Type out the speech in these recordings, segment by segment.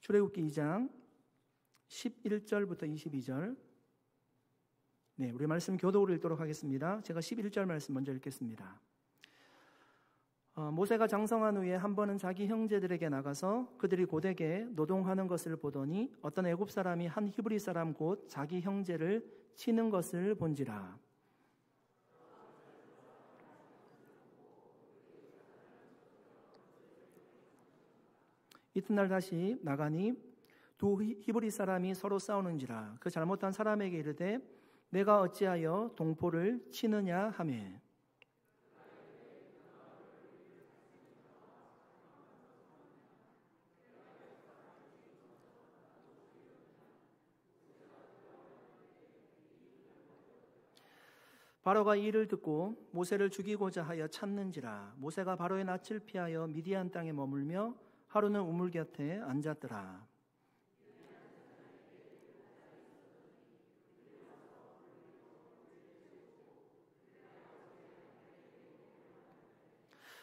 출애굽기 2장 11절부터 22절. 네, 우리 말씀 교독으로 읽도록 하겠습니다. 제가 11절 말씀 먼저 읽겠습니다. 모세가 장성한 후에 한 번은 자기 형제들에게 나가서 그들이 고되게 노동하는 것을 보더니 어떤 애굽 사람이 한 히브리 사람 곧 자기 형제를 치는 것을 본지라. 이튿날 다시 나가니 두 히브리 사람이 서로 싸우는지라. 그 잘못한 사람에게 이르되 내가 어찌하여 동포를 치느냐 하매 바로가 이 일을 듣고 모세를 죽이고자 하여 찾는지라. 모세가 바로의 낯을 피하여 미디안 땅에 머물며 하루는 우물 곁에 앉았더라.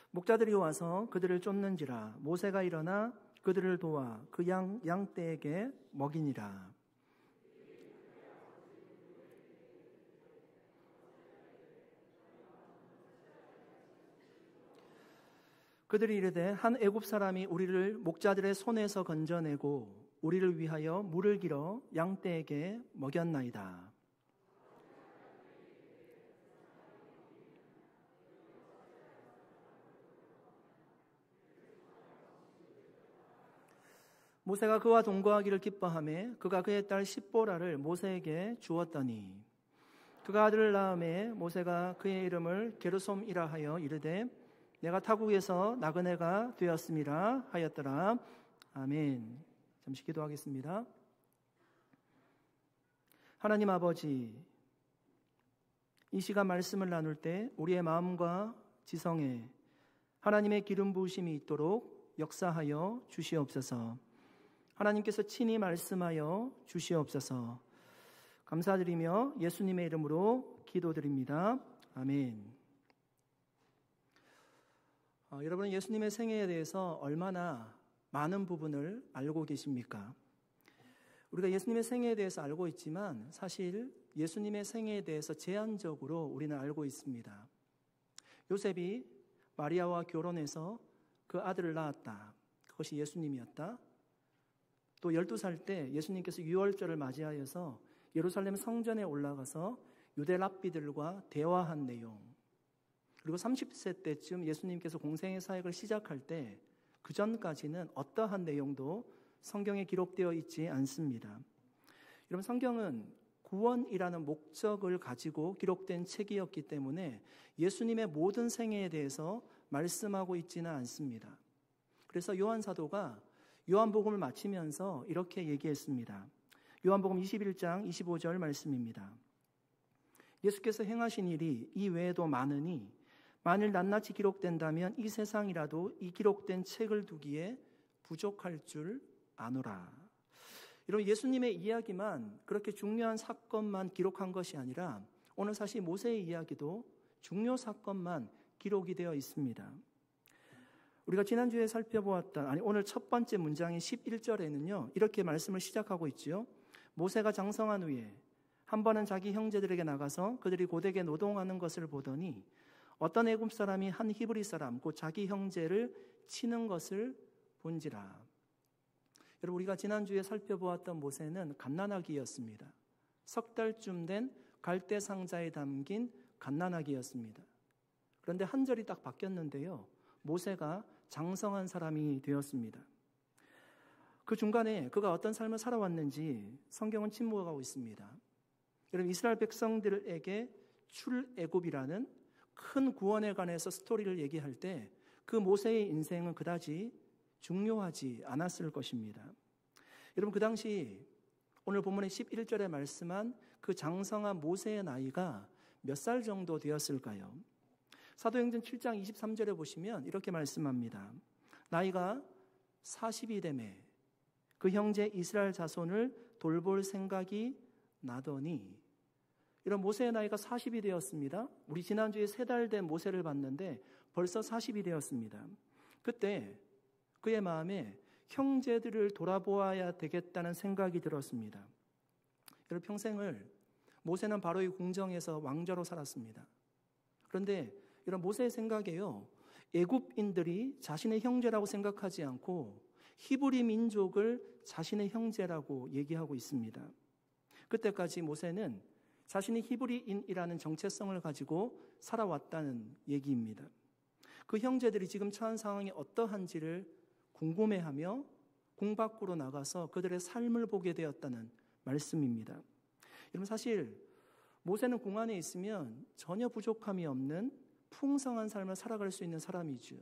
목자들이 와서 그들을 쫓는지라. 모세가 일어나 그들을 도와 그 양떼에게 먹이니라. 그들이 이르되 한 애굽 사람이 우리를 목자들의 손에서 건져내고 우리를 위하여 물을 길어 양떼에게 먹였나이다. 모세가 그와 동거하기를 기뻐하며 그가 그의 딸 십보라를 모세에게 주었더니 그가 아들을 낳음에 모세가 그의 이름을 게르솜이라 하여 이르되 내가 타국에서 나그네가 되었음이라 하였더라. 아멘. 잠시 기도하겠습니다. 하나님 아버지, 이 시간 말씀을 나눌 때 우리의 마음과 지성에 하나님의 기름 부으심이 있도록 역사하여 주시옵소서. 하나님께서 친히 말씀하여 주시옵소서. 감사드리며 예수님의 이름으로 기도드립니다. 아멘. 여러분은 예수님의 생애에 대해서 얼마나 많은 부분을 알고 계십니까? 우리가 예수님의 생애에 대해서 알고 있지만 사실 예수님의 생애에 대해서 제한적으로 우리는 알고 있습니다. 요셉이 마리아와 결혼해서 그 아들을 낳았다. 그것이 예수님이었다. 또 12살 때 예수님께서 유월절을 맞이하여서 예루살렘 성전에 올라가서 유대 랍비들과 대화한 내용, 그리고 30세 때쯤 예수님께서 공생의 사역을 시작할 때 그 전까지는 어떠한 내용도 성경에 기록되어 있지 않습니다. 여러분, 성경은 구원이라는 목적을 가지고 기록된 책이었기 때문에 예수님의 모든 생애에 대해서 말씀하고 있지는 않습니다. 그래서 요한 사도가 요한복음을 마치면서 이렇게 얘기했습니다. 요한복음 21장 25절 말씀입니다. 예수께서 행하신 일이 이 외에도 많으니 만일 낱낱이 기록된다면 이 세상이라도 이 기록된 책을 두기에 부족할 줄 아노라. 여러분, 예수님의 이야기만 그렇게 중요한 사건만 기록한 것이 아니라 오늘 사실 모세의 이야기도 중요 사건만 기록이 되어 있습니다. 우리가 지난주에 살펴보았던 오늘 첫 번째 문장인 11절에는요 이렇게 말씀을 시작하고 있죠. 모세가 장성한 후에 한 번은 자기 형제들에게 나가서 그들이 고되게 노동하는 것을 보더니 어떤 애굽 사람이 한 히브리 사람 곧 자기 형제를 치는 것을 본지라. 여러분, 우리가 지난주에 살펴보았던 모세는 갓난아기였습니다. 석 달쯤 된 갈대 상자에 담긴 갓난아기였습니다. 그런데 한 절이 딱 바뀌었는데요, 모세가 장성한 사람이 되었습니다. 그 중간에 그가 어떤 삶을 살아왔는지 성경은 침묵하고 있습니다. 여러분, 이스라엘 백성들에게 출애굽이라는 큰 구원에 관해서 스토리를 얘기할 때 그 모세의 인생은 그다지 중요하지 않았을 것입니다. 여러분, 그 당시 오늘 본문의 11절에 말씀한 그 장성한 모세의 나이가 몇 살 정도 되었을까요? 사도행전 7장 23절에 보시면 이렇게 말씀합니다. 나이가 40이 되매 그 형제 이스라엘 자손을 돌볼 생각이 나더니. 이런 모세의 나이가 40이 되었습니다. 우리 지난주에 3달 된 모세를 봤는데 벌써 40이 되었습니다. 그때 그의 마음에 형제들을 돌아보아야 되겠다는 생각이 들었습니다. 여러분, 평생을 모세는 바로의 궁정에서 왕자로 살았습니다. 그런데 이런 모세의 생각에요, 애굽인들이 자신의 형제라고 생각하지 않고 히브리 민족을 자신의 형제라고 얘기하고 있습니다. 그때까지 모세는 자신이 히브리인이라는 정체성을 가지고 살아왔다는 얘기입니다. 그 형제들이 지금 처한 상황이 어떠한지를 궁금해하며 궁 밖으로 나가서 그들의 삶을 보게 되었다는 말씀입니다. 여러분, 사실 모세는 궁 안에 있으면 전혀 부족함이 없는 풍성한 삶을 살아갈 수 있는 사람이죠.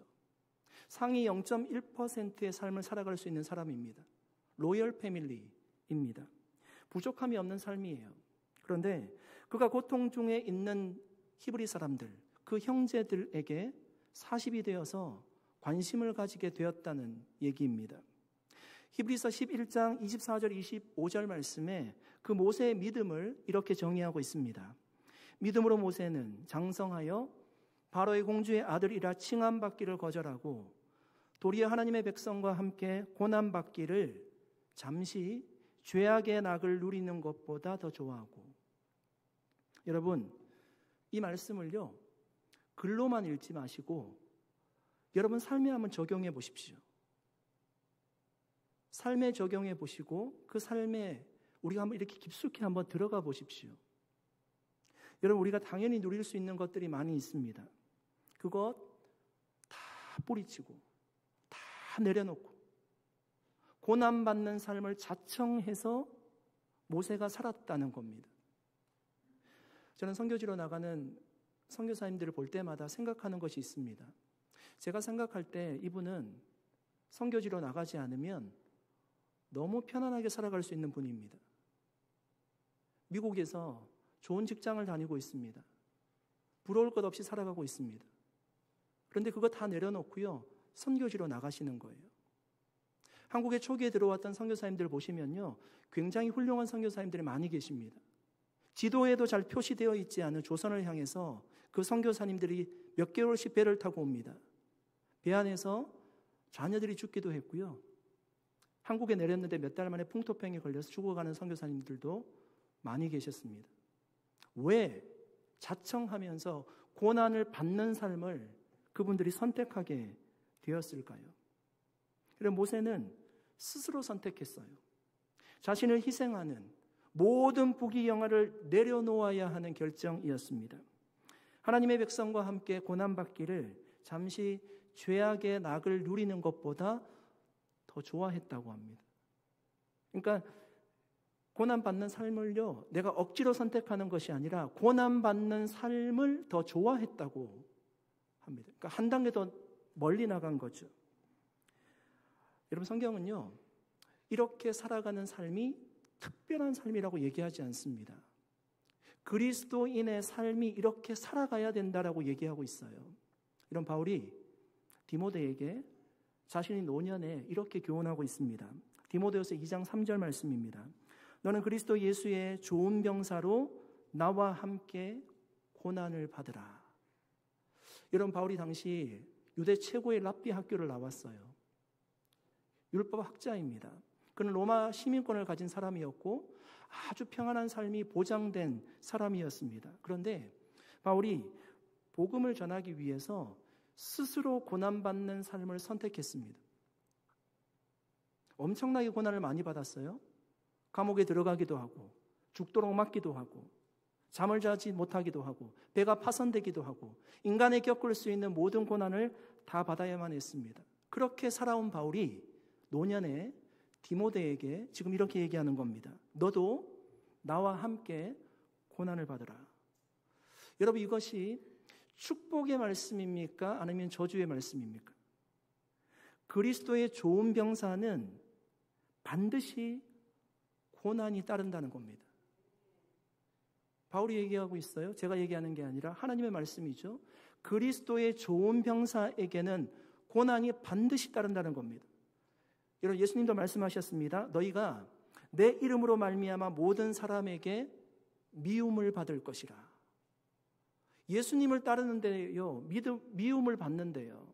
상위 0.1%의 삶을 살아갈 수 있는 사람입니다. 로열 패밀리입니다. 부족함이 없는 삶이에요. 그런데 그가 고통 중에 있는 히브리 사람들, 그 형제들에게 40이 되어서 관심을 가지게 되었다는 얘기입니다. 히브리서 11장 24절 25절 말씀에 그 모세의 믿음을 이렇게 정의하고 있습니다. 믿음으로 모세는 장성하여 바로의 공주의 아들이라 칭함받기를 거절하고 도리어 하나님의 백성과 함께 고난받기를 잠시 죄악의 낙을 누리는 것보다 더 좋아하고. 여러분, 이 말씀을요, 글로만 읽지 마시고 여러분 삶에 한번 적용해 보십시오. 삶에 적용해 보시고 그 삶에 우리가 한번 이렇게 깊숙이 한번 들어가 보십시오. 여러분, 우리가 당연히 누릴 수 있는 것들이 많이 있습니다. 그것 다 뿌리치고 다 내려놓고 고난받는 삶을 자청해서 모세가 살았다는 겁니다. 저는 선교지로 나가는 선교사님들을 볼 때마다 생각하는 것이 있습니다. 제가 생각할 때 이분은 선교지로 나가지 않으면 너무 편안하게 살아갈 수 있는 분입니다. 미국에서 좋은 직장을 다니고 있습니다. 부러울 것 없이 살아가고 있습니다. 그런데 그거 다 내려놓고요, 선교지로 나가시는 거예요. 한국에 초기에 들어왔던 선교사님들 보시면요, 굉장히 훌륭한 선교사님들이 많이 계십니다. 지도에도 잘 표시되어 있지 않은 조선을 향해서 그 선교사님들이 몇 개월씩 배를 타고 옵니다. 배 안에서 자녀들이 죽기도 했고요, 한국에 내렸는데 몇 달 만에 풍토병에 걸려서 죽어가는 선교사님들도 많이 계셨습니다. 왜 자청하면서 고난을 받는 삶을 그분들이 선택하게 되었을까요? 그래서 모세는 스스로 선택했어요. 자신을 희생하는 모든 부귀영화를 내려놓아야 하는 결정이었습니다. 하나님의 백성과 함께 고난받기를 잠시 죄악의 낙을 누리는 것보다 더 좋아했다고 합니다. 그러니까 고난받는 삶을요, 내가 억지로 선택하는 것이 아니라 고난받는 삶을 더 좋아했다고 합니다. 그러니까 한 단계 더 멀리 나간 거죠. 여러분, 성경은요, 이렇게 살아가는 삶이 특별한 삶이라고 얘기하지 않습니다. 그리스도인의 삶이 이렇게 살아가야 된다라고 얘기하고 있어요. 이런 바울이 디모데에게 자신이 노년에 이렇게 교훈하고 있습니다. 디모데후서 2장 3절 말씀입니다. 너는 그리스도 예수의 좋은 병사로 나와 함께 고난을 받으라. 여러분, 바울이 당시 유대 최고의 랍비 학교를 나왔어요. 율법 학자입니다. 그는 로마 시민권을 가진 사람이었고 아주 평안한 삶이 보장된 사람이었습니다. 그런데 바울이 복음을 전하기 위해서 스스로 고난받는 삶을 선택했습니다. 엄청나게 고난을 많이 받았어요. 감옥에 들어가기도 하고 죽도록 맞기도 하고 잠을 자지 못하기도 하고 배가 파손되기도 하고 인간이 겪을 수 있는 모든 고난을 다 받아야만 했습니다. 그렇게 살아온 바울이 노년에 디모데에게 지금 이렇게 얘기하는 겁니다. 너도 나와 함께 고난을 받으라. 여러분, 이것이 축복의 말씀입니까? 아니면 저주의 말씀입니까? 그리스도의 좋은 병사는 반드시 고난이 따른다는 겁니다. 바울이 얘기하고 있어요. 제가 얘기하는 게 아니라 하나님의 말씀이죠. 그리스도의 좋은 병사에게는 고난이 반드시 따른다는 겁니다. 여러분, 예수님도 말씀하셨습니다. 너희가 내 이름으로 말미암아 모든 사람에게 미움을 받을 것이라. 예수님을 따르는데요, 미움을 받는데요.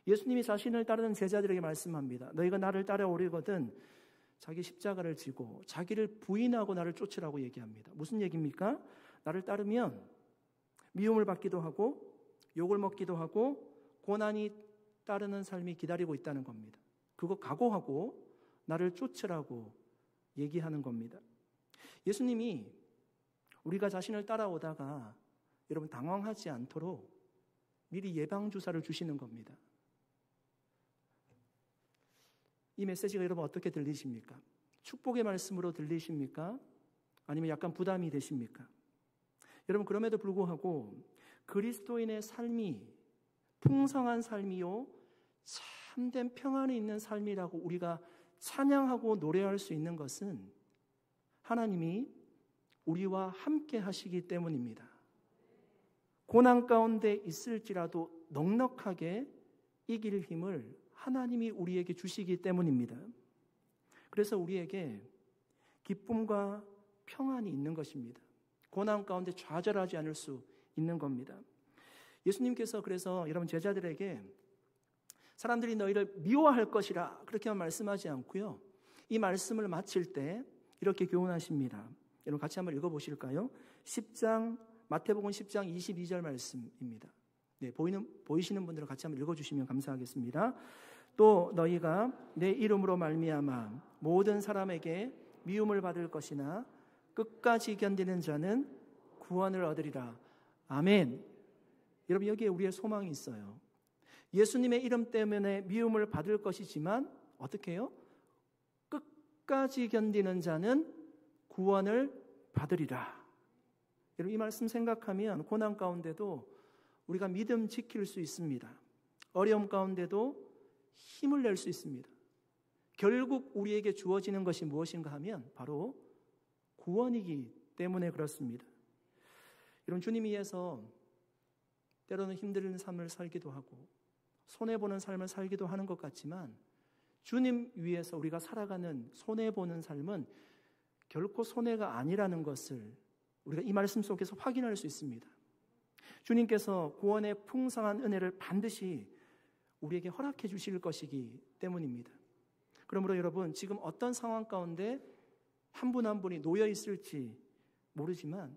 예수님이 자신을 따르는 제자들에게 말씀합니다. 너희가 나를 따라오려거든 자기 십자가를 지고 자기를 부인하고 나를 쫓으라고 얘기합니다. 무슨 얘기입니까? 나를 따르면 미움을 받기도 하고 욕을 먹기도 하고 고난이 따르는 삶이 기다리고 있다는 겁니다. 그거 각오하고 나를 쫓으라고 얘기하는 겁니다. 예수님이 우리가 자신을 따라오다가 여러분 당황하지 않도록 미리 예방주사를 주시는 겁니다. 이 메시지가 여러분 어떻게 들리십니까? 축복의 말씀으로 들리십니까? 아니면 약간 부담이 되십니까? 여러분 그럼에도 불구하고 그리스도인의 삶이 풍성한 삶이요 참된 평안이 있는 삶이라고 우리가 찬양하고 노래할 수 있는 것은 하나님이 우리와 함께 하시기 때문입니다. 고난 가운데 있을지라도 넉넉하게 이길 힘을 하나님이 우리에게 주시기 때문입니다. 그래서 우리에게 기쁨과 평안이 있는 것입니다. 고난 가운데 좌절하지 않을 수 있는 겁니다. 예수님께서 그래서 여러분 제자들에게 사람들이 너희를 미워할 것이라 그렇게만 말씀하지 않고요. 이 말씀을 마칠 때 이렇게 교훈하십니다. 여러분 같이 한번 읽어보실까요? 마태복음 10장 22절 말씀입니다. 네, 보이시는 분들은 같이 한번 읽어주시면 감사하겠습니다. 또 너희가 내 이름으로 말미암아 모든 사람에게 미움을 받을 것이나 끝까지 견디는 자는 구원을 얻으리라. 아멘. 여러분 여기에 우리의 소망이 있어요. 예수님의 이름 때문에 미움을 받을 것이지만 어떻게 해요? 끝까지 견디는 자는 구원을 받으리라. 여러분 이 말씀 생각하면 고난 가운데도 우리가 믿음 지킬 수 있습니다. 어려움 가운데도 힘을 낼 수 있습니다. 결국 우리에게 주어지는 것이 무엇인가 하면 바로 구원이기 때문에 그렇습니다. 여러분 주님 위해서 때로는 힘든 삶을 살기도 하고 손해보는 삶을 살기도 하는 것 같지만 주님 위해서 우리가 살아가는 손해보는 삶은 결코 손해가 아니라는 것을 우리가 이 말씀 속에서 확인할 수 있습니다. 주님께서 구원의 풍성한 은혜를 반드시 우리에게 허락해 주실 것이기 때문입니다. 그러므로 여러분 지금 어떤 상황 가운데 한 분 한 분이 놓여 있을지 모르지만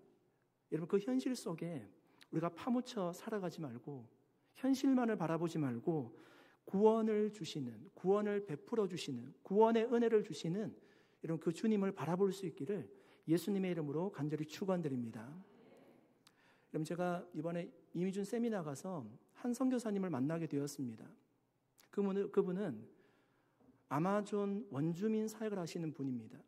여러분 그 현실 속에 우리가 파묻혀 살아가지 말고 현실만을 바라보지 말고 구원을 주시는, 구원을 베풀어 주시는, 구원의 은혜를 주시는 여러분 그 주님을 바라볼 수 있기를 예수님의 이름으로 간절히 축원드립니다. 여러분 제가 이번에 이미준 세미나 가서 한 선교사님을 만나게 되었습니다. 그분은 아마존 원주민 사역을 하시는 분입니다.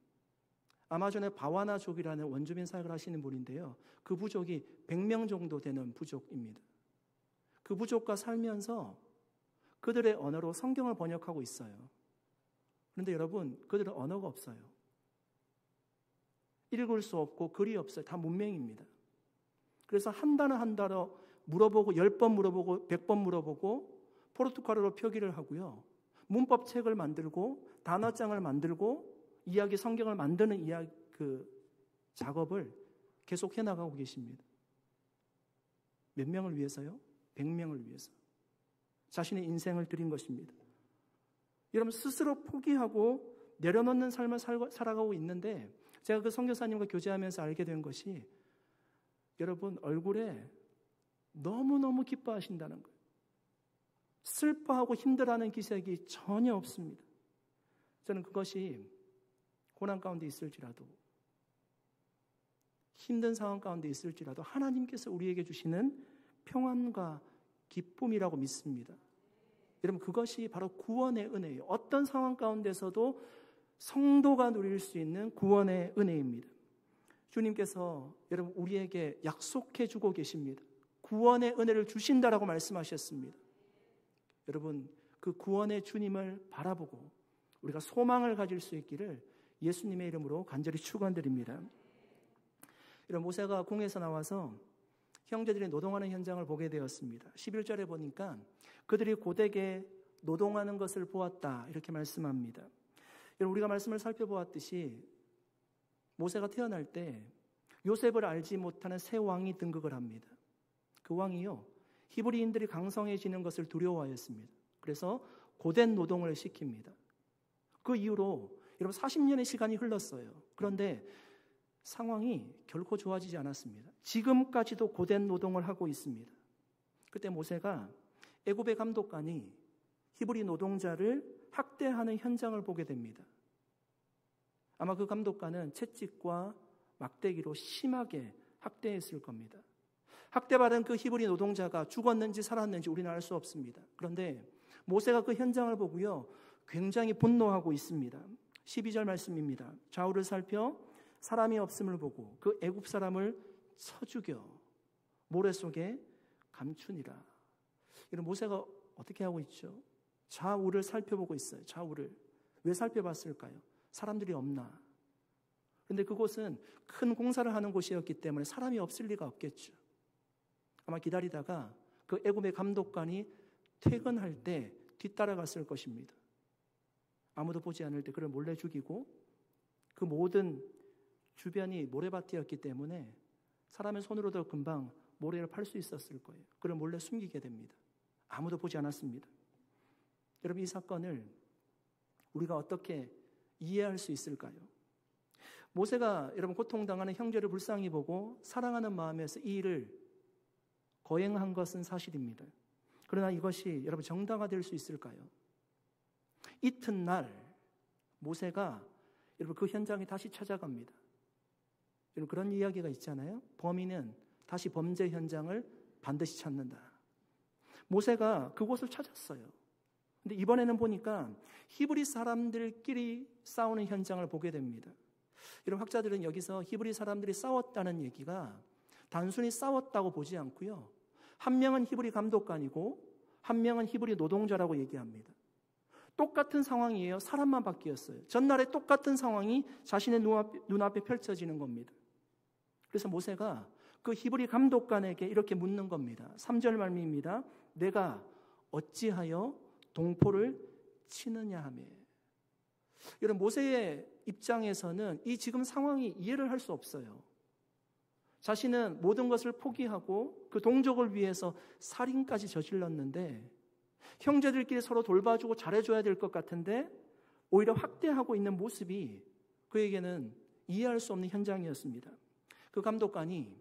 아마존의 바와나족이라는 원주민 사역을 하시는 분인데요. 그 부족이 100명 정도 되는 부족입니다. 그 부족과 살면서 그들의 언어로 성경을 번역하고 있어요. 그런데 여러분 그들은 언어가 없어요. 읽을 수 없고 글이 없어요. 다 문맹입니다. 그래서 한 단어 물어보고 10번 물어보고 100번 물어보고 포르투갈어로 표기를 하고요. 문법책을 만들고 단어장을 만들고 이야기 성경을 만드는 작업을 계속 해나가고 계십니다. 몇 명을 위해서요? 100명을 위해서. 자신의 인생을 드린 것입니다. 여러분 스스로 포기하고 내려놓는 삶을 살아가고 있는데 제가 그 선교사님과 교제하면서 알게 된 것이 여러분 얼굴에 너무너무 기뻐하신다는 거예요. 슬퍼하고 힘들어하는 기색이 전혀 없습니다. 저는 그것이 고난 가운데 있을지라도 힘든 상황 가운데 있을지라도 하나님께서 우리에게 주시는 평안과 기쁨이라고 믿습니다. 여러분 그것이 바로 구원의 은혜예요. 어떤 상황 가운데서도 성도가 누릴 수 있는 구원의 은혜입니다. 주님께서 여러분 우리에게 약속해 주고 계십니다. 구원의 은혜를 주신다라고 말씀하셨습니다. 여러분 그 구원의 주님을 바라보고 우리가 소망을 가질 수 있기를 예수님의 이름으로 간절히 축원드립니다. 여러분 모세가 궁에서 나와서 형제들이 노동하는 현장을 보게 되었습니다. 11절에 보니까 그들이 고되게 노동하는 것을 보았다 이렇게 말씀합니다. 여러분 우리가 말씀을 살펴보았듯이 모세가 태어날 때 요셉을 알지 못하는 새 왕이 등극을 합니다. 그 왕이요 히브리인들이 강성해지는 것을 두려워하였습니다. 그래서 고된 노동을 시킵니다. 그 이후로 여러분 40년의 시간이 흘렀어요. 그런데 상황이 결코 좋아지지 않았습니다. 지금까지도 고된 노동을 하고 있습니다. 그때 모세가 애굽의 감독관이 히브리 노동자를 학대하는 현장을 보게 됩니다. 아마 그 감독관은 채찍과 막대기로 심하게 학대했을 겁니다. 학대받은 그 히브리 노동자가 죽었는지 살았는지 우리는 알 수 없습니다. 그런데 모세가 그 현장을 보고요, 굉장히 분노하고 있습니다. 12절 말씀입니다. 좌우를 살펴 사람이 없음을 보고 그 애굽 사람을 쳐 죽여 모래 속에 감추니라. 이런 모세가 어떻게 하고 있죠? 좌우를 살펴보고 있어요. 좌우를. 왜 살펴봤을까요? 사람들이 없나? 그런데 그곳은 큰 공사를 하는 곳이었기 때문에 사람이 없을 리가 없겠죠. 아마 기다리다가 그 애굽의 감독관이 퇴근할 때 뒤따라갔을 것입니다. 아무도 보지 않을 때 그를 몰래 죽이고, 그 모든 주변이 모래밭이었기 때문에 사람의 손으로도 금방 모래를 팔 수 있었을 거예요. 그를 몰래 숨기게 됩니다. 아무도 보지 않았습니다. 여러분, 이 사건을 우리가 어떻게 이해할 수 있을까요? 모세가 여러분 고통당하는 형제를 불쌍히 보고 사랑하는 마음에서 이 일을 거행한 것은 사실입니다. 그러나 이것이 여러분 정당화될 수 있을까요? 이튿날 모세가 여러분 그 현장에 다시 찾아갑니다. 여러분 그런 이야기가 있잖아요. 범인은 다시 범죄 현장을 반드시 찾는다. 모세가 그곳을 찾았어요. 근데 이번에는 보니까 히브리 사람들끼리 싸우는 현장을 보게 됩니다. 이런 학자들은 여기서 히브리 사람들이 싸웠다는 얘기가 단순히 싸웠다고 보지 않고요, 한 명은 히브리 감독관이고 한 명은 히브리 노동자라고 얘기합니다. 똑같은 상황이에요. 사람만 바뀌었어요. 전날에 똑같은 상황이 자신의 눈앞에 펼쳐지는 겁니다. 그래서 모세가 그 히브리 감독관에게 이렇게 묻는 겁니다. 3절 말미입니다. 내가 어찌하여 동포를 치느냐 하며. 여러분 모세의 입장에서는 이 지금 상황이 이해를 할 수 없어요. 자신은 모든 것을 포기하고 그 동족을 위해서 살인까지 저질렀는데 형제들끼리 서로 돌봐주고 잘해줘야 될 것 같은데 오히려 학대하고 있는 모습이 그에게는 이해할 수 없는 현장이었습니다. 그 감독관이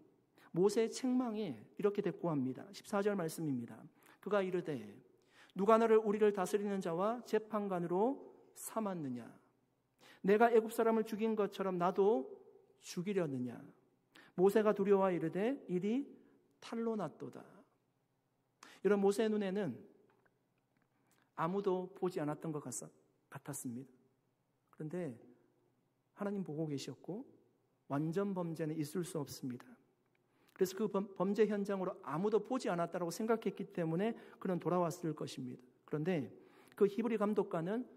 모세의 책망에 이렇게 대꾸합니다. 14절 말씀입니다. 그가 이르되 누가 너를 우리를 다스리는 자와 재판관으로 삼았느냐? 내가 애굽 사람을 죽인 것처럼 나도 죽이려느냐? 모세가 두려워 이르되 이리 탈로 났도다. 이런 모세의 눈에는 아무도 보지 않았던 것 같았습니다. 그런데 하나님 보고 계셨고 완전 범죄는 있을 수 없습니다. 그래서 그 범죄 현장으로 아무도 보지 않았다고 생각했기 때문에 그는 돌아왔을 것입니다. 그런데 그 히브리 감독관은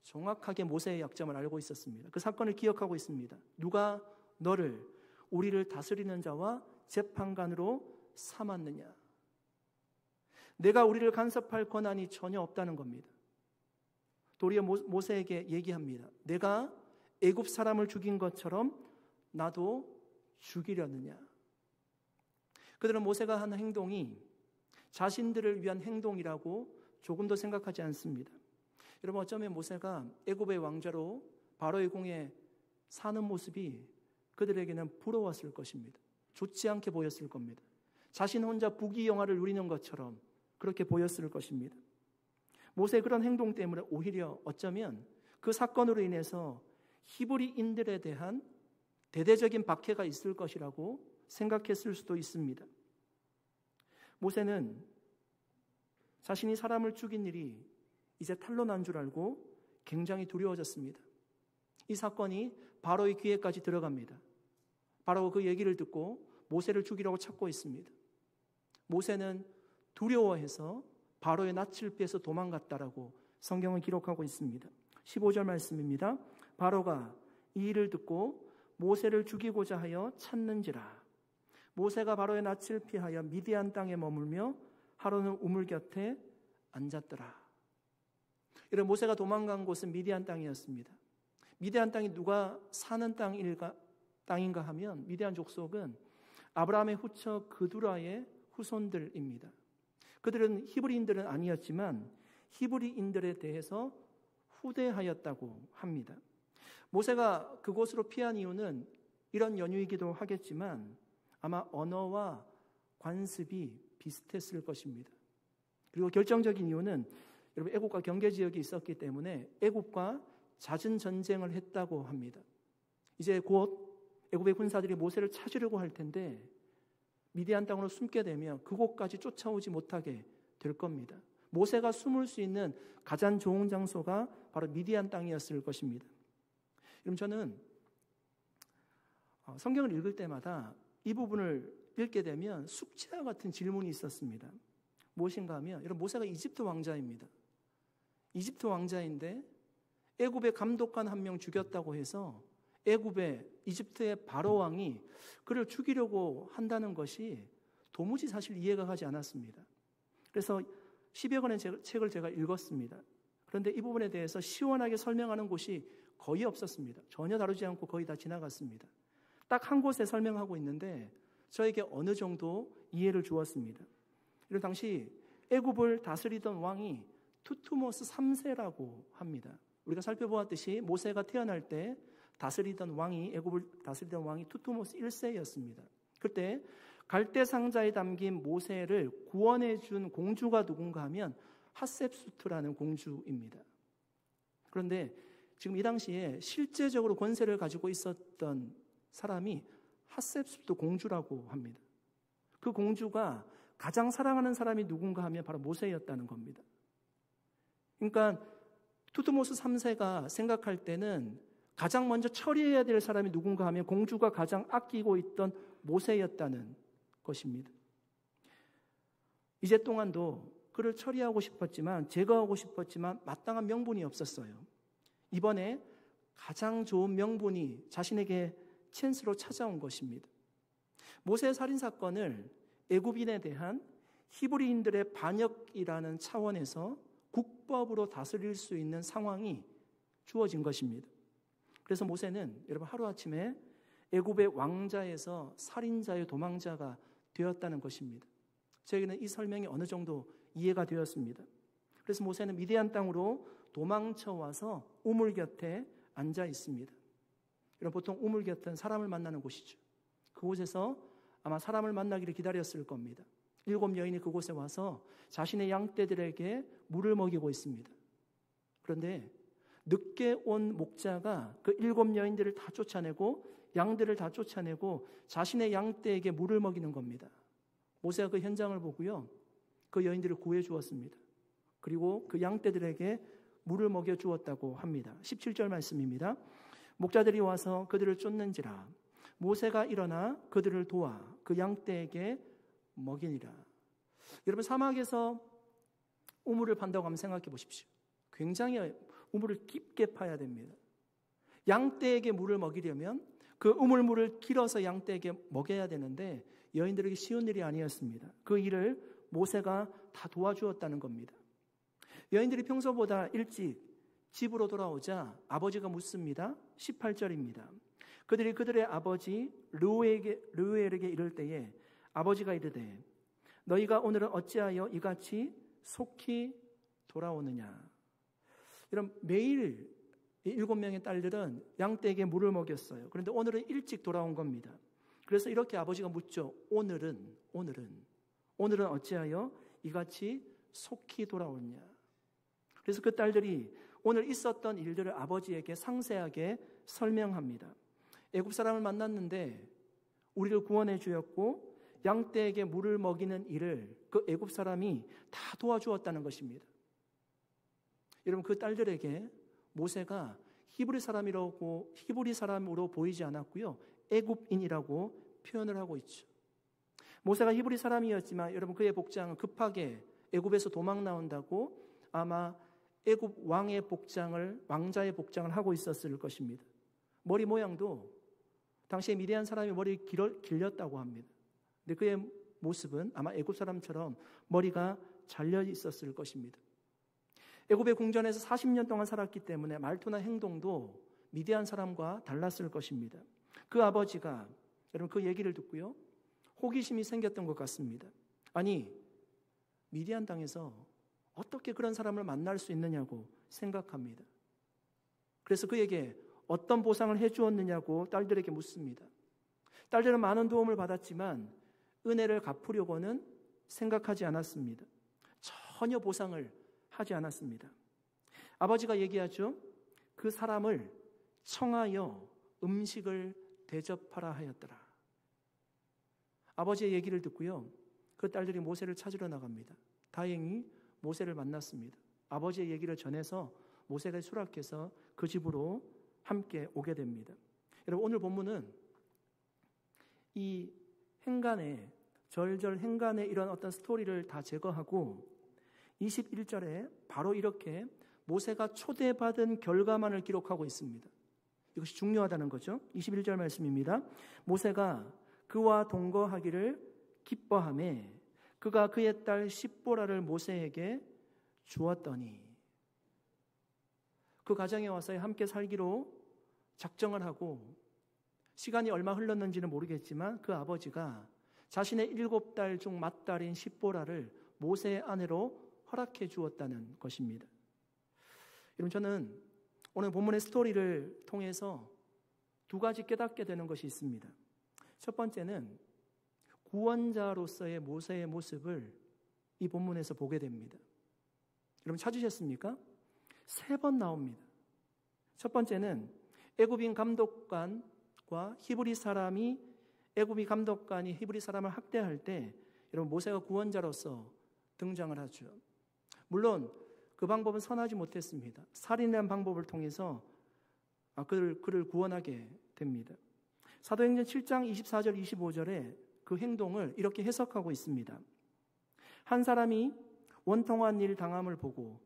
정확하게 모세의 약점을 알고 있었습니다. 그 사건을 기억하고 있습니다. 누가 너를 우리를 다스리는 자와 재판관으로 삼았느냐? 내가 우리를 간섭할 권한이 전혀 없다는 겁니다. 도리어 모세에게 얘기합니다. 내가 애굽 사람을 죽인 것처럼 나도 죽이려느냐? 그들은 모세가 한 행동이 자신들을 위한 행동이라고 조금도 생각하지 않습니다. 여러분 어쩌면 모세가 애굽의 왕자로 바로의 궁에 사는 모습이 그들에게는 부러웠을 것입니다. 좋지 않게 보였을 겁니다. 자신 혼자 부귀영화를 누리는 것처럼 그렇게 보였을 것입니다. 모세의 그런 행동 때문에 오히려 어쩌면 그 사건으로 인해서 히브리인들에 대한 대대적인 박해가 있을 것이라고 생각했을 수도 있습니다. 모세는 자신이 사람을 죽인 일이 이제 탄로 난 줄 알고 굉장히 두려워졌습니다. 이 사건이 바로의 귀에까지 들어갑니다. 바로 그 얘기를 듣고 모세를 죽이려고 찾고 있습니다. 모세는 두려워해서 바로의 낯을 피해서 도망갔다라고 성경은 기록하고 있습니다. 15절 말씀입니다. 바로가 이 일을 듣고 모세를 죽이고자 하여 찾는지라. 모세가 바로의 낯을 피하여 미디안 땅에 머물며 하루는 우물 곁에 앉았더라. 이런 모세가 도망간 곳은 미디안 땅이었습니다. 미디안 땅이 누가 사는 땅인가 하면 미디안 족속은 아브라함의 후처 그두라의 후손들입니다. 그들은 히브리인들은 아니었지만 히브리인들에 대해서 후대하였다고 합니다. 모세가 그곳으로 피한 이유는 이런 연유이기도 하겠지만 아마 언어와 관습이 비슷했을 것입니다. 그리고 결정적인 이유는 여러분 애국과 경계 지역이 있었기 때문에 애국과 잦은 전쟁을 했다고 합니다. 이제 곧 애국의 군사들이 모세를 찾으려고 할 텐데 미디안 땅으로 숨게 되면 그곳까지 쫓아오지 못하게 될 겁니다. 모세가 숨을 수 있는 가장 좋은 장소가 바로 미디안 땅이었을 것입니다. 그럼 저는 성경을 읽을 때마다 이 부분을 읽게 되면 숙제와 같은 질문이 있었습니다. 무엇인가 하면 여러분 모세가 이집트 왕자입니다. 이집트 왕자인데 애굽의 감독관 한 명 죽였다고 해서 애굽의 이집트의 바로 왕이 그를 죽이려고 한다는 것이 도무지 사실 이해가 가지 않았습니다. 그래서 10여 권의 책을 제가 읽었습니다. 그런데 이 부분에 대해서 시원하게 설명하는 곳이 거의 없었습니다. 전혀 다루지 않고 거의 다 지나갔습니다. 딱 한 곳에 설명하고 있는데 저에게 어느 정도 이해를 주었습니다. 이런 당시 애굽을 다스리던 왕이 투투모스 3세라고 합니다. 우리가 살펴보았듯이 모세가 태어날 때 애굽을 다스리던 왕이 투투모스 1세였습니다. 그때 갈대 상자에 담긴 모세를 구원해 준 공주가 누군가 하면 핫셉수트라는 공주입니다. 그런데 지금 이 당시에 실제적으로 권세를 가지고 있었던 사람이 핫셉수트 공주라고 합니다. 그 공주가 가장 사랑하는 사람이 누군가 하면 바로 모세였다는 겁니다. 그러니까 투투모스 3세가 생각할 때는 가장 먼저 처리해야 될 사람이 누군가 하면 공주가 가장 아끼고 있던 모세였다는 것입니다. 이제 동안도 그를 처리하고 싶었지만 제거하고 싶었지만 마땅한 명분이 없었어요. 이번에 가장 좋은 명분이 자신에게 찬스로 찾아온 것입니다. 모세의 살인사건을 애굽인에 대한 히브리인들의 반역이라는 차원에서 국법으로 다스릴 수 있는 상황이 주어진 것입니다. 그래서 모세는 여러분 하루아침에 애굽의 왕자에서 살인자의 도망자가 되었다는 것입니다. 저에게는 이 설명이 어느 정도 이해가 되었습니다. 그래서 모세는 미디안 땅으로 도망쳐 와서 우물 곁에 앉아 있습니다. 여러분 보통 우물 곁은 사람을 만나는 곳이죠. 그곳에서 아마 사람을 만나기를 기다렸을 겁니다. 7 여인이 그곳에 와서 자신의 양떼들에게 물을 먹이고 있습니다. 그런데 늦게 온 목자가 그 7 여인들을 다 쫓아내고 양들을 다 쫓아내고 자신의 양떼에게 물을 먹이는 겁니다. 모세가 그 현장을 보고요, 그 여인들을 구해 주었습니다. 그리고 그 양떼들에게 물을 먹여 주었다고 합니다. 17절 말씀입니다. 목자들이 와서 그들을 쫓는지라 모세가 일어나 그들을 도와 그 양떼에게 먹이니라. 여러분 사막에서 우물을 판다고 하면 생각해 보십시오. 굉장히 우물을 깊게 파야 됩니다. 양떼에게 물을 먹이려면 그 우물물을 길어서 양떼에게 먹여야 되는데 여인들에게 쉬운 일이 아니었습니다. 그 일을 모세가 다 도와주었다는 겁니다. 여인들이 평소보다 일찍 집으로 돌아오자 아버지가 묻습니다. 18절입니다. 그들이 그들의 아버지 르우엘에게 이를 때에 아버지가 이르되 너희가 오늘은 어찌하여 이같이 속히 돌아오느냐. 여러분 매일 7명의 딸들은 양떼에게 물을 먹였어요. 그런데 오늘은 일찍 돌아온 겁니다. 그래서 이렇게 아버지가 묻죠. 오늘은 어찌하여 이같이 속히 돌아오느냐. 그래서 그 딸들이 오늘 있었던 일들을 아버지에게 상세하게 설명합니다. 애굽 사람을 만났는데 우리를 구원해 주었고 양떼에게 물을 먹이는 일을 그 애굽 사람이 다 도와주었다는 것입니다. 여러분 그 딸들에게 모세가 히브리 사람으로 보이지 않았고요, 애굽인이라고 표현을 하고 있죠. 모세가 히브리 사람이었지만 여러분 그의 복장은 급하게 애굽에서 도망 나온다고 아마 애굽 왕자의 복장을 하고 있었을 것입니다. 머리 모양도 당시에 미디안 사람이 머리를 길렸다고 합니다. 근데 그의 모습은 아마 애굽 사람처럼 머리가 잘려 있었을 것입니다. 애굽의 궁전에서 40년 동안 살았기 때문에 말투나 행동도 미디안 사람과 달랐을 것입니다. 그 아버지가 여러분 그 얘기를 듣고요, 호기심이 생겼던 것 같습니다. 아니 미디안 땅에서 어떻게 그런 사람을 만날 수 있느냐고 생각합니다. 그래서 그에게 어떤 보상을 해주었느냐고 딸들에게 묻습니다. 딸들은 많은 도움을 받았지만 은혜를 갚으려고는 생각하지 않았습니다. 전혀 보상을 하지 않았습니다. 아버지가 얘기하죠. 그 사람을 청하여 음식을 대접하라 하였더라. 아버지의 얘기를 듣고요. 그 딸들이 모세를 찾으러 나갑니다. 다행히 모세를 만났습니다. 아버지의 얘기를 전해서 모세가 수락해서 그 집으로 함께 오게 됩니다. 여러분, 오늘 본문은 이 행간에, 절절 행간에 이런 어떤 스토리를 다 제거하고 21절에 바로 이렇게 모세가 초대받은 결과만을 기록하고 있습니다. 이것이 중요하다는 거죠. 21절 말씀입니다. 모세가 그와 동거하기를 기뻐하며 그가 그의 딸 십보라를 모세에게 주었더니, 그 가정에 와서 함께 살기로 작정을 하고 시간이 얼마 흘렀는지는 모르겠지만 그 아버지가 자신의 7달 중 맏딸인 십보라를 모세의 아내로 허락해 주었다는 것입니다. 여러분, 저는 오늘 본문의 스토리를 통해서 두 가지 깨닫게 되는 것이 있습니다. 첫 번째는 구원자로서의 모세의 모습을 이 본문에서 보게 됩니다. 여러분, 찾으셨습니까? 3번 나옵니다. 첫 번째는 애굽인 감독관과 히브리 사람이, 애굽인 감독관이 히브리 사람을 학대할 때 여러분, 모세가 구원자로서 등장을 하죠. 물론 그 방법은 선하지 못했습니다. 살인이라는 방법을 통해서 그를 구원하게 됩니다. 사도행전 7장 24절 25절에 그 행동을 이렇게 해석하고 있습니다. 한 사람이 원통한 일 당함을 보고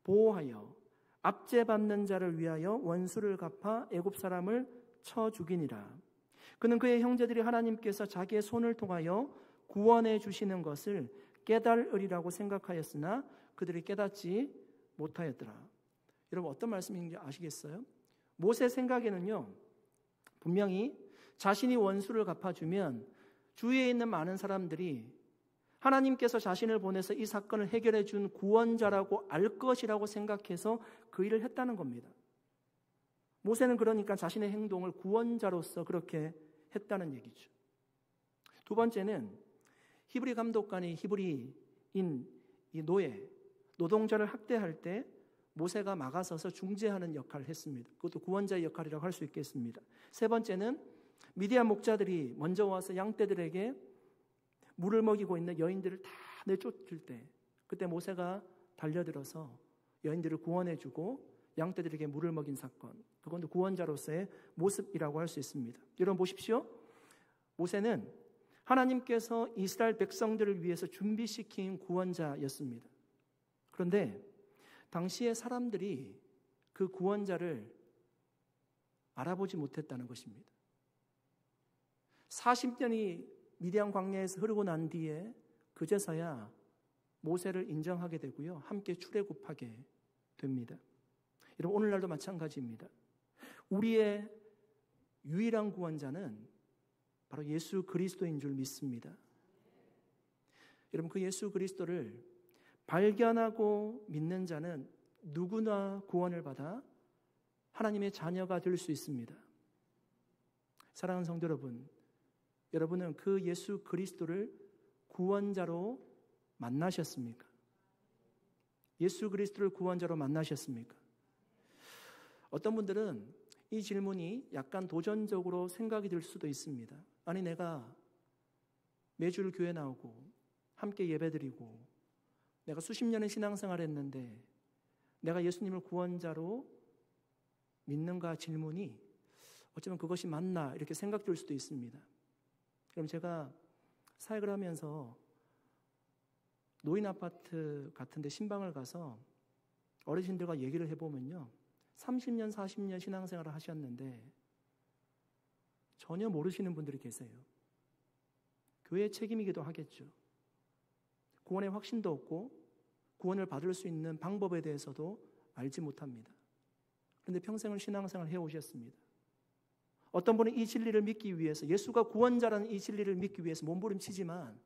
보호하여 압제받는 자를 위하여 원수를 갚아 애굽 사람을 쳐 죽이니라. 그는 그의 형제들이 하나님께서 자기의 손을 통하여 구원해 주시는 것을 깨달으리라고 생각하였으나 그들이 깨닫지 못하였더라. 여러분, 어떤 말씀인지 아시겠어요? 모세 생각에는요, 분명히 자신이 원수를 갚아주면 주위에 있는 많은 사람들이 하나님께서 자신을 보내서 이 사건을 해결해 준 구원자라고 알 것이라고 생각해서 그 일을 했다는 겁니다. 모세는 그러니까 자신의 행동을 구원자로서 그렇게 했다는 얘기죠. 두 번째는 히브리 감독관이 히브리인 이 노동자를 학대할 때 모세가 막아서서 중재하는 역할을 했습니다. 그것도 구원자의 역할이라고 할 수 있겠습니다. 세 번째는 미디안 목자들이 먼저 와서 양떼들에게 물을 먹이고 있는 여인들을 다 내쫓을 때, 그때 모세가 달려들어서 여인들을 구원해주고 양떼들에게 물을 먹인 사건, 그건 구원자로서의 모습이라고 할 수 있습니다. 여러분 보십시오. 모세는 하나님께서 이스라엘 백성들을 위해서 준비시킨 구원자였습니다. 그런데 당시의 사람들이 그 구원자를 알아보지 못했다는 것입니다. 40년이 미디안 광야에서 흐르고 난 뒤에 그제서야 모세를 인정하게 되고요, 함께 출애굽하게 됩니다. 여러분, 오늘날도 마찬가지입니다. 우리의 유일한 구원자는 바로 예수 그리스도인 줄 믿습니다. 여러분, 그 예수 그리스도를 발견하고 믿는 자는 누구나 구원을 받아 하나님의 자녀가 될 수 있습니다. 사랑하는 성도 여러분, 여러분은 그 예수 그리스도를 구원자로 만나셨습니까? 예수 그리스도를 구원자로 만나셨습니까? 어떤 분들은 이 질문이 약간 도전적으로 생각이 들 수도 있습니다. 아니, 내가 매주 교회 나오고 함께 예배드리고 내가 수십 년의 신앙생활을 했는데 내가 예수님을 구원자로 믿는가 질문이 어쩌면 그것이 맞나 이렇게 생각될 수도 있습니다. 그럼 제가 사역을 하면서 노인 아파트 같은 데 신방을 가서 어르신들과 얘기를 해보면요, 30년, 40년 신앙생활을 하셨는데 전혀 모르시는 분들이 계세요. 교회의 책임이기도 하겠죠. 구원의 확신도 없고 구원을 받을 수 있는 방법에 대해서도 알지 못합니다. 그런데 평생을 신앙생활을 해오셨습니다. 어떤 분은 이 진리를 믿기 위해서, 예수가 구원자라는 이 진리를 믿기 위해서 몸부림치지만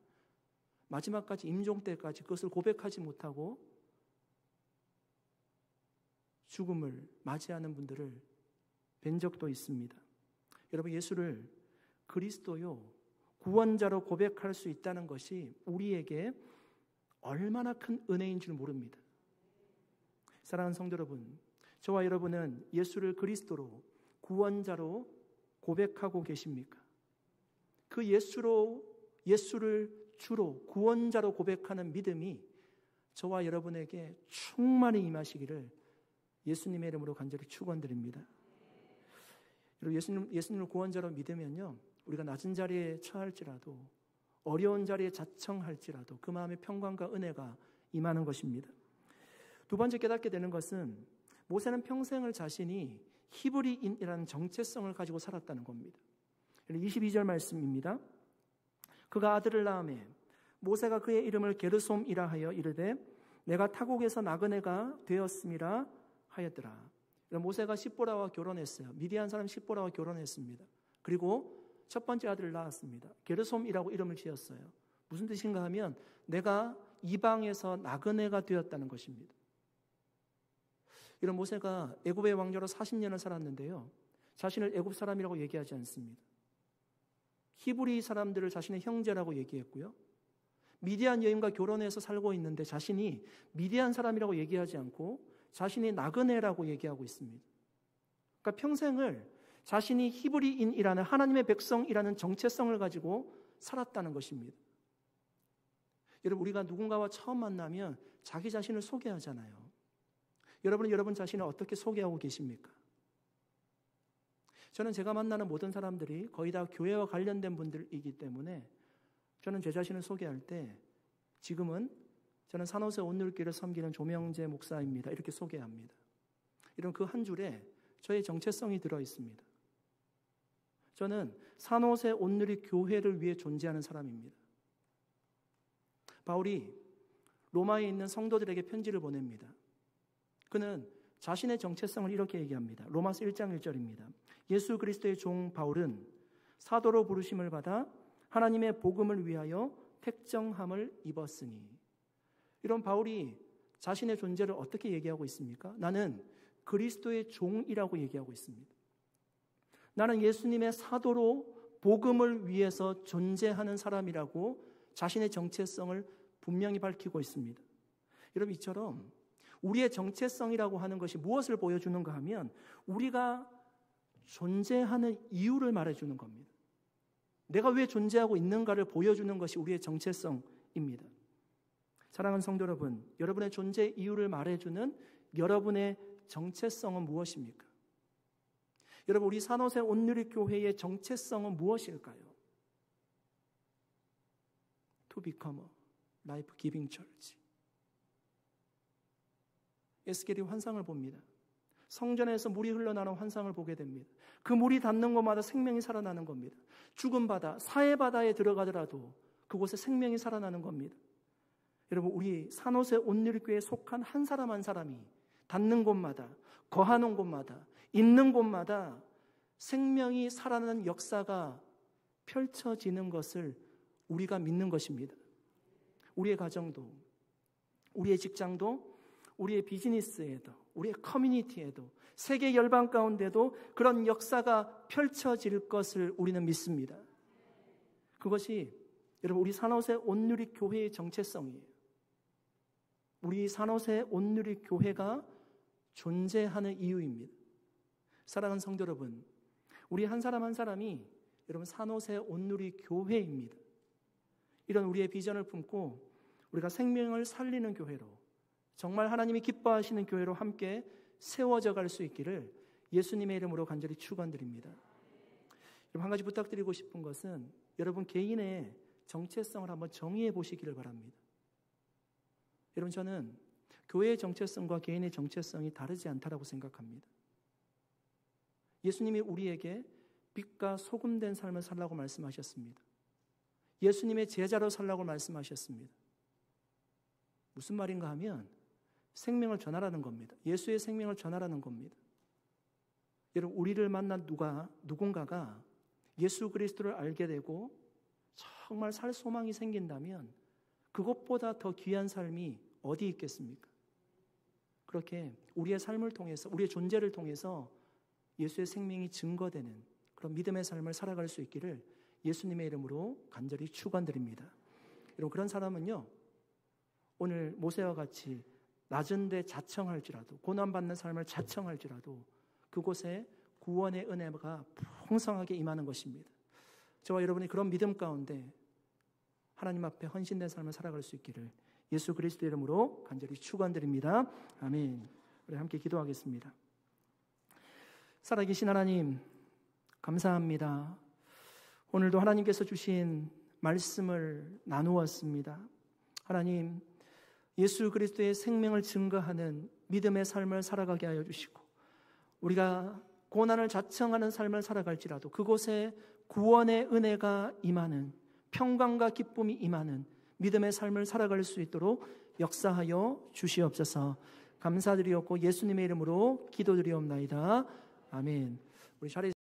마지막까지 임종 때까지 그것을 고백하지 못하고 죽음을 맞이하는 분들을 뵌 적도 있습니다. 여러분, 예수를 그리스도요, 구원자로 고백할 수 있다는 것이 우리에게 얼마나 큰 은혜인 줄 모릅니다. 사랑하는 성도 여러분, 저와 여러분은 예수를 그리스도로 구원자로 고백하고 계십니까? 그 예수를 주로 구원자로 고백하는 믿음이 저와 여러분에게 충만히 임하시기를 예수님의 이름으로 간절히 축원드립니다. 여러분, 예수님을 구원자로 믿으면요, 우리가 낮은 자리에 처할지라도, 어려운 자리에 자청할지라도 그 마음의 평강과 은혜가 임하는 것입니다. 두 번째 깨닫게 되는 것은 모세는 평생을 자신이 히브리인이라는 정체성을 가지고 살았다는 겁니다. 22절 말씀입니다. 그가 아들을 낳으매 모세가 그의 이름을 게르솜이라 하여 이르되 내가 타국에서 나그네가 되었음이라 하였더라. 모세가 십보라와 결혼했어요. 미디안 사람 십보라와 결혼했습니다. 그리고 첫 번째 아들을 낳았습니다. 게르솜이라고 이름을 지었어요. 무슨 뜻인가 하면 내가 이방에서 나그네가 되었다는 것입니다. 이런 모세가 애굽의 왕조로 40년을 살았는데요, 자신을 애굽 사람이라고 얘기하지 않습니다. 히브리 사람들을 자신의 형제라고 얘기했고요, 미디안 여인과 결혼해서 살고 있는데 자신이 미디안 사람이라고 얘기하지 않고 자신이 나그네라고 얘기하고 있습니다. 그러니까 평생을 자신이 히브리인이라는 하나님의 백성이라는 정체성을 가지고 살았다는 것입니다. 여러분, 우리가 누군가와 처음 만나면 자기 자신을 소개하잖아요. 여러분은 여러분 자신을 어떻게 소개하고 계십니까? 저는 제가 만나는 모든 사람들이 거의 다 교회와 관련된 분들이기 때문에 저는 제 자신을 소개할 때 지금은 저는 산호세 온누리교회를 섬기는 조명재 목사입니다, 이렇게 소개합니다. 이런 그 한 줄에 저의 정체성이 들어있습니다. 저는 산호세 온누리교회를 위해 존재하는 사람입니다. 바울이 로마에 있는 성도들에게 편지를 보냅니다. 그는 자신의 정체성을 이렇게 얘기합니다. 로마서 1장 1절입니다. 예수 그리스도의 종 바울은 사도로 부르심을 받아 하나님의 복음을 위하여 택정함을 입었으니. 이런 바울이 자신의 존재를 어떻게 얘기하고 있습니까? 나는 그리스도의 종이라고 얘기하고 있습니다. 나는 예수님의 사도로 복음을 위해서 존재하는 사람이라고 자신의 정체성을 분명히 밝히고 있습니다. 여러분, 이처럼 우리의 정체성이라고 하는 것이 무엇을 보여주는가 하면 우리가 존재하는 이유를 말해주는 겁니다. 내가 왜 존재하고 있는가를 보여주는 것이 우리의 정체성입니다. 사랑하는 성도 여러분, 여러분의 존재 이유를 말해주는 여러분의 정체성은 무엇입니까? 여러분, 우리 산호세 온누리교회의 정체성은 무엇일까요? To become a life-giving church. 에스겔이 환상을 봅니다. 성전에서 물이 흘러나오는 환상을 보게 됩니다. 그 물이 닿는 곳마다 생명이 살아나는 겁니다. 죽은 바다, 사해 바다에 들어가더라도 그곳에 생명이 살아나는 겁니다. 여러분, 우리 산호세 온누리교회에 속한 한 사람 한 사람이 닿는 곳마다, 거하는 곳마다, 있는 곳마다 생명이 살아나는 역사가 펼쳐지는 것을 우리가 믿는 것입니다. 우리의 가정도, 우리의 직장도, 우리의 비즈니스에도, 우리의 커뮤니티에도, 세계 열방 가운데도 그런 역사가 펼쳐질 것을 우리는 믿습니다. 그것이 여러분, 우리 산호세 온누리교회의 정체성이에요. 우리 산호세 온누리교회가 존재하는 이유입니다. 사랑하는 성도 여러분, 우리 한 사람 한 사람이 여러분 산호세 온누리교회입니다. 이런 우리의 비전을 품고 우리가 생명을 살리는 교회로, 정말 하나님이 기뻐하시는 교회로 함께 세워져 갈 수 있기를 예수님의 이름으로 간절히 축원드립니다. 여러분, 한 가지 부탁드리고 싶은 것은 여러분 개인의 정체성을 한번 정의해 보시기를 바랍니다. 여러분, 저는 교회의 정체성과 개인의 정체성이 다르지 않다라고 생각합니다. 예수님이 우리에게 빛과 소금된 삶을 살라고 말씀하셨습니다. 예수님의 제자로 살라고 말씀하셨습니다. 무슨 말인가 하면 생명을 전하라는 겁니다. 예수의 생명을 전하라는 겁니다. 여러분, 우리를 만난 누군가가 예수 그리스도를 알게 되고 정말 살 소망이 생긴다면 그것보다 더 귀한 삶이 어디 있겠습니까? 그렇게 우리의 삶을 통해서, 우리의 존재를 통해서 예수의 생명이 증거되는 그런 믿음의 삶을 살아갈 수 있기를 예수님의 이름으로 간절히 축원드립니다. 여러분, 그런 사람은요, 오늘 모세와 같이 낮은 데 자청할지라도, 고난받는 삶을 자청할지라도 그곳에 구원의 은혜가 풍성하게 임하는 것입니다. 저와 여러분이 그런 믿음 가운데 하나님 앞에 헌신된 삶을 살아갈 수 있기를 예수 그리스도의 이름으로 간절히 축원드립니다. 아멘. 우리 함께 기도하겠습니다. 살아계신 하나님, 감사합니다. 오늘도 하나님께서 주신 말씀을 나누었습니다. 하나님, 예수 그리스도의 생명을 증거하는 믿음의 삶을 살아가게 하여 주시고, 우리가 고난을 자청하는 삶을 살아갈지라도 그곳에 구원의 은혜가 임하는, 평강과 기쁨이 임하는 믿음의 삶을 살아갈 수 있도록 역사하여 주시옵소서. 감사드리옵고 예수님의 이름으로 기도드리옵나이다. 아멘. 우리 자리에